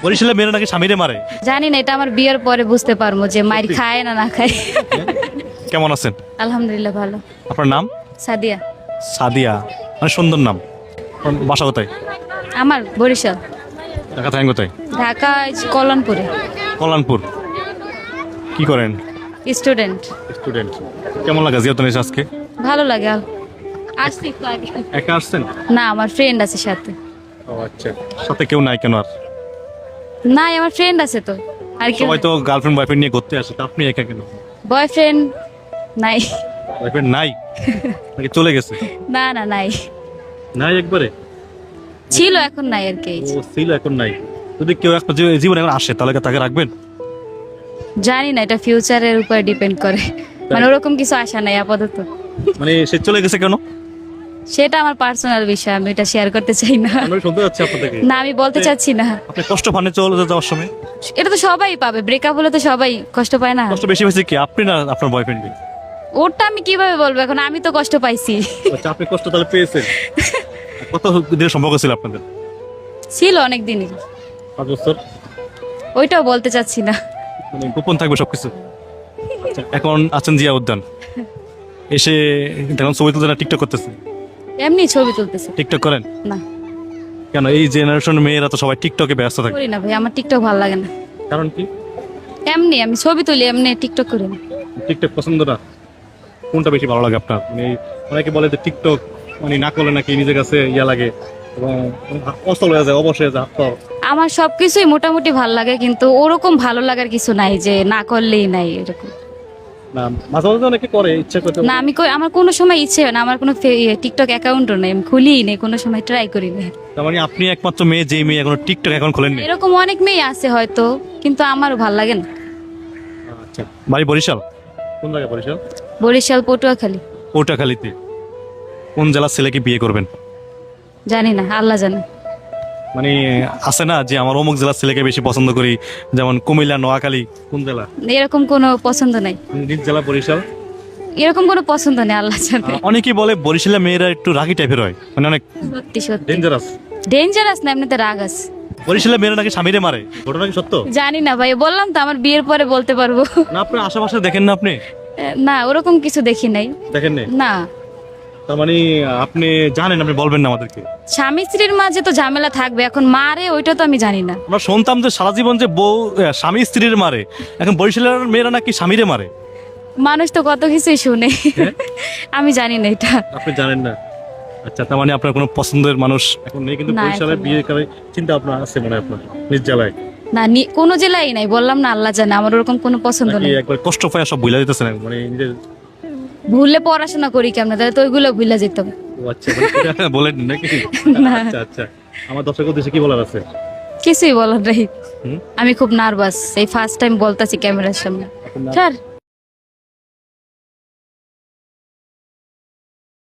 বরিশালের মেয়েরা নাকি স্বামীরে মারে। জানি না, এটা আমার বিয়ের পরে বুঝতে পারবো যে মায়ের খায় না না খায়। কেমন আছেন? আলহামদুলিল্লাহ ভালো। আপনার নাম? সাদিয়া। সাদিয়া, মানে সুন্দর নাম। বাসা কোথায়? আমার বরিশাল। ঢাকা থাকেন কোথায়? ঢাকা কল্যাণপুরে। কল্যাণপুর। কি করেন? স্টুডেন্ট। স্টুডেন্ট। কেমন লাগে জিয়াউদ্দিন এসে আজকে? ভালো লাগে। আসছি একটু আগে। একা আসছেন? না, আমার ফ্রেন্ড আছে সাথে। ও আচ্ছা, সাথে কেউ নাই কেন? আর নাই, আমার ফ্রেন্ড আছে তো। আর কি, সবাই তো গার্লফ্রেন্ড বয়ফ্রেন্ড নিয়ে ঘুরতে আসে, তা আপনি একা কেন? বয়ফ্রেন্ড নাই। বয়ফ্রেন্ড নাই নাকি চলে গেছে? না না, নাই। নাই একবারে? ছিল, এখন নাই আর কি। ও ছিল, এখন নাই। যদি কেউ একটা জীবনে এখন আসে তাহলে তাকে রাখবেন? জানি না, এটা ফিউচারের উপর ডিপেন্ড করে। মানে ওরকম কিছু আশা নাই আপাতত। মানে সে চলে গেছে কেন? সেটা আমার পার্সোনাল বিষয়, আমি এটা শেয়ার করতে চাই না। আমরা শুনতে যাচ্ছি আপনার থেকে। না, আমি বলতে চাচ্ছি না। আপনি কষ্ট পানে চলে যাওয়ার সময়? এটা তো সবাই পাবে, ব্রেকআপ হলে তো সবাই কষ্ট পায় না। কষ্ট বেশি হয়েছে কি আপনি না আপনার বয়ফ্রেন্ড? ওটা আমি কিভাবে বলবো, এখন আমি তো কষ্ট পাইছি। আচ্ছা, আপনি কষ্ট তাহলে পেয়েছেন। কত দিনের সম্পর্ক ছিল আপনাদের? ছিল অনেক দিনই। 5 বছর? ওইটাও বলতে চাচ্ছি না। মানে গোপন থাকবে সবকিছু। আচ্ছা, এখন আছেন জিয়া উদ্যান, এসে দেখুন ছবি তুলতে না টিকটক করতেছে? এমনি ছবি তুলতেছে। টিকটক করেন না, কেন? এই জেনারেশনের মেয়েরা তো সবাই টিকটকে ব্যস্ত থাকে। করি না ভাই, আমার টিকটক ভালো লাগে না। কারণ কি? এমনি আমি ছবি তুলি, এমনি টিকটক করি না। টিকটক পছন্দ না? কোনটা বেশি ভালো লাগে আপনার? মানে অনেকে বলে যে টিকটক মানে না করলে নাকি নিজের কাছে ইয়া লাগে এবং অচল হয়ে যায়, অবশ হয়ে যায় হাত পা। আমার সবকিছুই মোটামুটি ভালো লাগে, কিন্তু ওরকম ভালো লাগার কিছু নাই যে না করলেই নাই এরকম। না, মাঝে মাঝে অনেকে করে ইচ্ছা করতে। না, আমার কোনো সময় ইচ্ছে হয় না, আমার কোনো টিকটক অ্যাকাউন্টও নেই, আমি খুলিই নেই, কোনো সময় ট্রাই করি না। তার মানে আপনি একমাত্র মেয়ে যে মেয়ে এখনো টিকটক এখন খোলেননি? এরকম অনেক মেয়ে আছে হয়তো, কিন্তু আমার ভালো লাগে না। আচ্ছা, বাড়ি বরিশাল? কোন জায়গায় বরিশাল? বরিশাল পটুয়াখালী। পটুয়াখালীতে। কোন জেলার ছেলেকে বিয়ে করবেন? জানি না, আল্লাহ জানে। মানে আছে না যে আমার অমুক জেলার ছেলেকে বেশি পছন্দ করি, যেমন কুমিল্লা, নোয়াখালী? কোন জেলা? এরকম কোনো পছন্দ নাই। নিজ জেলা বরিশাল? এরকম কোনো পছন্দ নেই, আল্লাহ জানে। অনেকেই বলে বরিশালের মেয়েরা একটু রাগী টাইপের হয়, মানে অনেক সত্যি সত্যি ডেঞ্জারাস। ডেঞ্জারাস না, এমনিতে রাগ আছে। বরিশালের মেয়েরা নাকি স্বামীরে মারে, ঘটনা কি সত্য? জানি না ভাই, বললাম তো আমার বিয়ের পরে বলতে পারবো। না, আপনার আশেপাশে দেখেন না আপনি? না, ওরকম কিছু দেখি নাই। দেখেন নাই? না। তার মানে আপনি জানেন, আপনি বলবেন না আমাদেরকে? স্বামী স্ত্রীর মাঝে তো ঝামেলা থাকবে, এখন মারে ওইটা তো আমি জানি না। আমরা শুনতাম যে সারা জীবন যে বউ স্বামী স্ত্রীর মারে, এখন বরিশালের মেয়েরা নাকি স্বামীরে মারে। মানুষ তো কত কিছুই শুনে। আমি জানি না এটা। আপনি জানেন না? আচ্ছা, তার মানে আপনার কোনো পছন্দের মানুষ এখন নেই, কিন্তু না, বরিশালে এখন বিয়ে করে চিন্তা আপনার আছে মনে হয় আপনার নিজ জেলায়? না, কোনো জেলায় নাই, বললাম না আল্লাহ জানে, আমার ওরকম কোনো পছন্দ নাকি নেই। একবার কষ্ট পায় সব ভুলে দিতেছেন মানে নিজের? ভুললে পড়াশোনা করি কেমন, তাহলে তো ওইগুলো ভুলে যেতাম। ও আচ্ছা, মানে এটা বলেন নাকি? না। আচ্ছা আচ্ছা, আমার দর্শকের উদ্দেশ্যে কি বলার আছে? কিছুই বলার নাই। হুম? আমি খুব নার্ভাস, এই ফার্স্ট টাইম বলতাছি ক্যামেরার সামনে। আপনার- স্যার